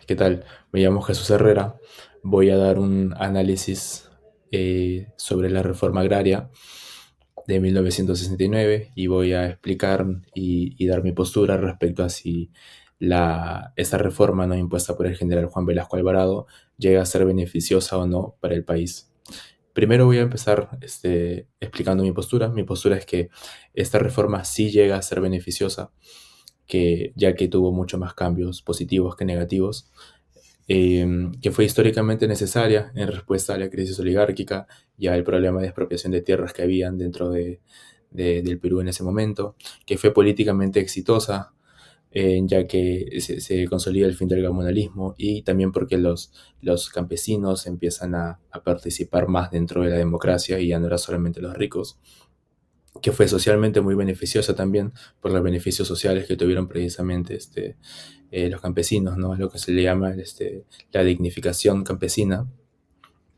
¿Qué tal? Me llamo Jesús Herrera. Voy a dar un análisis sobre la reforma agraria de 1969 y voy a explicar y dar mi postura respecto a si esta reforma no impuesta por el general Juan Velasco Alvarado llega a ser beneficiosa o no para el país. Primero voy a empezar explicando mi postura. Mi postura es que esta reforma sí llega a ser beneficiosa, ya que tuvo mucho más cambios positivos que negativos, que fue históricamente necesaria en respuesta a la crisis oligárquica y al problema de expropiación de tierras que habían dentro del Perú en ese momento, que fue políticamente exitosa, ya que se consolida el fin del gamonalismo y también porque los campesinos empiezan a participar más dentro de la democracia y ya no era solamente los ricos, que fue socialmente muy beneficiosa también por los beneficios sociales que tuvieron precisamente los campesinos, ¿no? Lo que se le llama la dignificación campesina.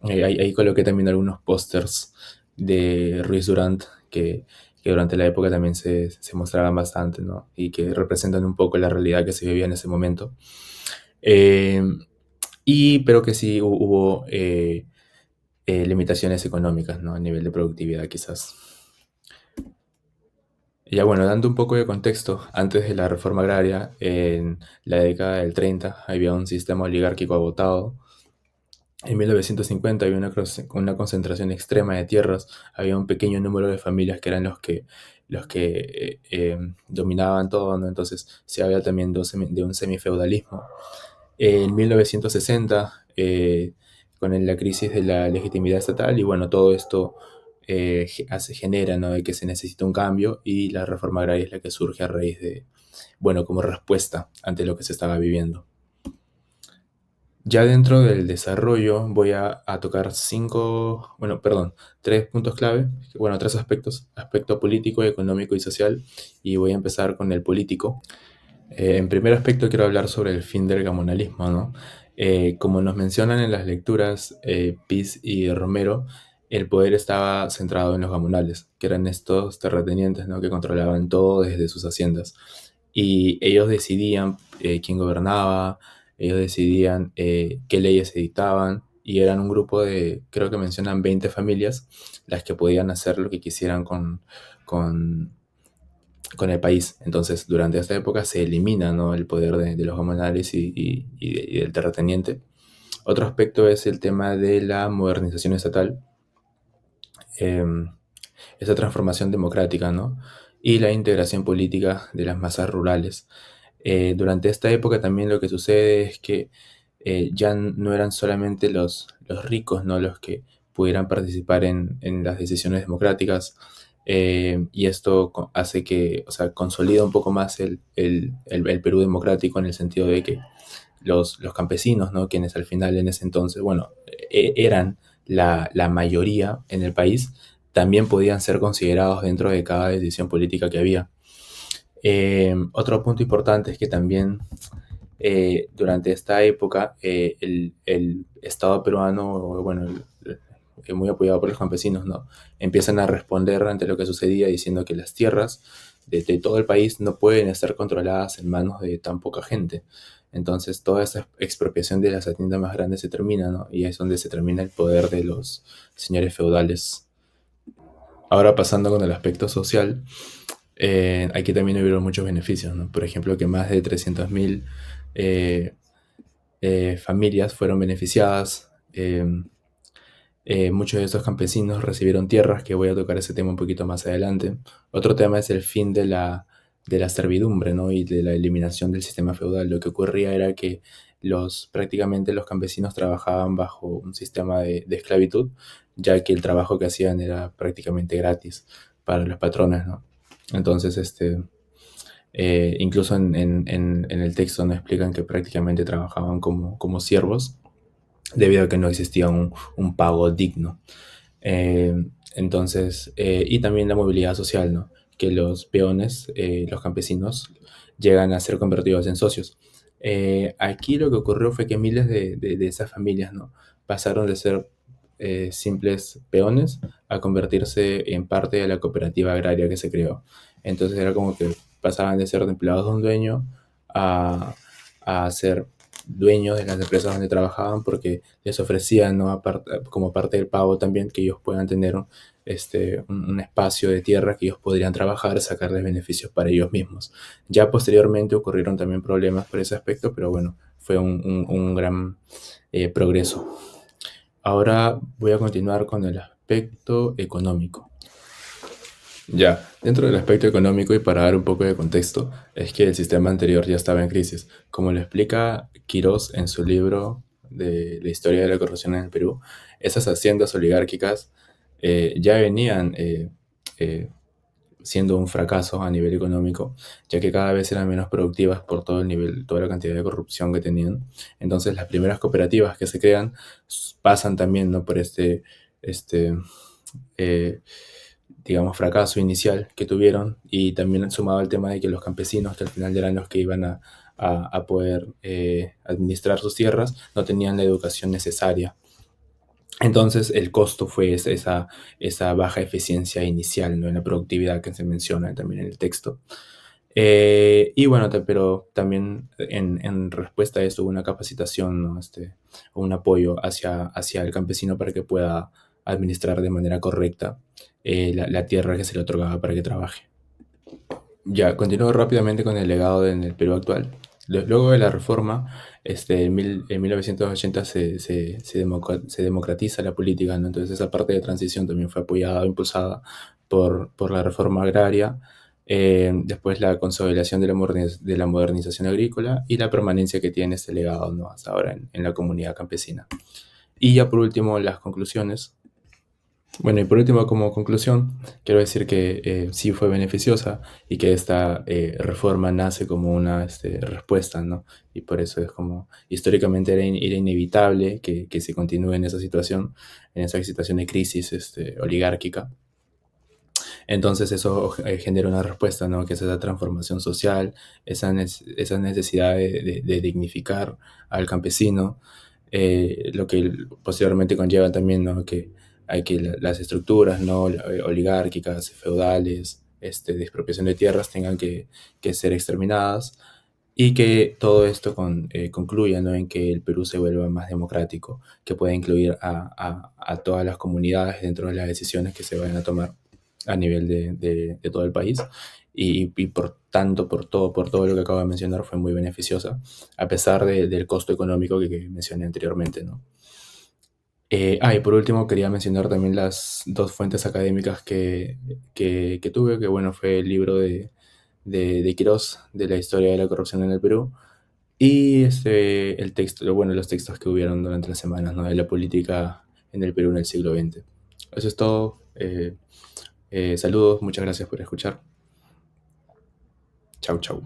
Ahí coloqué también algunos pósters de Ruiz Durant que durante la época también se mostraban bastante, ¿no? Y que representan un poco la realidad que se vivía en ese momento. Eh, pero que sí hubo limitaciones económicas, ¿no? A nivel de productividad quizás. Ya bueno, dando un poco de contexto, antes de la reforma agraria, en la década del 30 había un sistema oligárquico agotado. En 1950 había una concentración extrema de tierras, había un pequeño número de familias que eran los que dominaban todo, ¿no? Entonces se habla también de un semifeudalismo. En 1960, con la crisis de la legitimidad estatal, y bueno, todo esto genera, ¿no? De que se necesita un cambio y la reforma agraria es la que surge a raíz de, bueno, como respuesta ante lo que se estaba viviendo. Ya dentro del desarrollo voy a tocar tres puntos clave, bueno, tres aspectos: aspecto político, económico y social, y voy a empezar con el político. En primer aspecto quiero hablar sobre el fin del gamonalismo, ¿no? Como nos mencionan en las lecturas Piz y Romero, el poder estaba centrado en los gamonales, que eran estos terratenientes, ¿no? Que controlaban todo desde sus haciendas. Y ellos decidían quién gobernaba, ellos decidían qué leyes se dictaban, y eran un grupo de, creo que mencionan 20 familias, las que podían hacer lo que quisieran con, con el país. Entonces, durante esta época se elimina, ¿no? El poder de los comunales y del terrateniente. Otro aspecto es el tema de la modernización estatal, eh, esa transformación democrática, ¿no? Y la integración política de las masas rurales. Durante esta época también lo que sucede es que ya no eran solamente los ricos, ¿no? Los que pudieran participar en las decisiones democráticas, y esto hace que, o sea, consolida un poco más el Perú democrático, en el sentido de que los campesinos, ¿no? Quienes al final en ese entonces, bueno, eran la mayoría en el país, también podían ser considerados dentro de cada decisión política que había. Otro punto importante es que también durante esta época el Estado peruano, bueno, muy apoyado por los campesinos, ¿no? Empiezan a responder ante lo que sucedía, diciendo que las tierras de todo el país no pueden estar controladas en manos de tan poca gente. Entonces toda esa expropiación de las haciendas más grandes se termina, ¿no? Y ahí es donde se termina el poder de los señores feudales. Ahora pasando con el aspecto social, aquí también hubieron muchos beneficios, ¿no? Por ejemplo, que más de 300.000 eh, familias fueron beneficiadas. Muchos de estos campesinos recibieron tierras, que voy a tocar ese tema un poquito más adelante. Otro tema es el fin de la servidumbre, ¿no? Y de la eliminación del sistema feudal. Lo que ocurría era que prácticamente los campesinos trabajaban bajo un sistema de esclavitud, ya que el trabajo que hacían era prácticamente gratis para los patrones, ¿no? Entonces, incluso en el texto no explican que prácticamente trabajaban como siervos, debido a que no existía un pago digno. Eh, y también la movilidad social, ¿no? Que los peones, los campesinos, llegan a ser convertidos en socios. Aquí lo que ocurrió fue que miles de esas familias, ¿no? Pasaron de ser simples peones a convertirse en parte de la cooperativa agraria que se creó. Entonces era como que pasaban de ser empleados de un dueño a ser dueños de las empresas donde trabajaban porque les ofrecían, ¿no? Como parte del pago también que ellos puedan tener un espacio de tierra que ellos podrían trabajar, sacarles beneficios para ellos mismos. Ya posteriormente ocurrieron también problemas por ese aspecto, pero bueno, fue un gran progreso. Ahora voy a continuar con el aspecto económico. Ya, dentro del aspecto económico y para dar un poco de contexto, es que el sistema anterior ya estaba en crisis. Como lo explica Quirós en su libro de la historia de la corrupción en el Perú, esas haciendas oligárquicas ya venían eh, siendo un fracaso a nivel económico, ya que cada vez eran menos productivas por todo el nivel, toda la cantidad de corrupción que tenían. Entonces, las primeras cooperativas que se crean pasan también, ¿no? Por este eh, digamos, fracaso inicial que tuvieron y también sumado al tema de que los campesinos, que al final eran los que iban a poder administrar sus tierras, no tenían la educación necesaria. Entonces el costo fue esa baja eficiencia inicial, ¿no? En la productividad que se menciona también en el texto. Y bueno, pero también en respuesta a esto hubo una capacitación, ¿no? Un apoyo hacia el campesino para que pueda administrar de manera correcta la tierra que se le otorgaba para que trabaje. Ya, continúo rápidamente con el legado en el Perú actual. Luego de la reforma, en 1980 se democratiza la política, ¿no? Entonces esa parte de transición también fue apoyada o impulsada por la reforma agraria, después la consolidación de la modernización agrícola y la permanencia que tiene este legado, ¿no? Hasta ahora en la comunidad campesina. Y ya por último, las conclusiones. Bueno, y por último, como conclusión, quiero decir que sí fue beneficiosa y que esta reforma nace como una respuesta, ¿no? Y por eso es como, históricamente era inevitable que se continúe en esa situación de crisis oligárquica. Entonces eso genera una respuesta, ¿no? Que es esa transformación social, esa necesidad de dignificar al campesino, lo que posteriormente conlleva también, ¿no? Que hay que las estructuras, ¿no? Oligárquicas, feudales, de expropiación de tierras tengan que ser exterminadas y que todo esto concluya, ¿no? En que el Perú se vuelva más democrático, que pueda incluir a todas las comunidades dentro de las decisiones que se vayan a tomar a nivel de todo el país. Y por tanto, por todo lo que acabo de mencionar, fue muy beneficiosa, a pesar del costo económico que mencioné anteriormente, ¿no? Y por último quería mencionar también las dos fuentes académicas que tuve, que bueno, fue el libro de Quirós, de la historia de la corrupción en el Perú, y el texto, bueno, los textos que hubieron durante las semanas, ¿no? De la política en el Perú en el siglo XX. Eso es todo. Saludos, muchas gracias por escuchar. Chau, chau.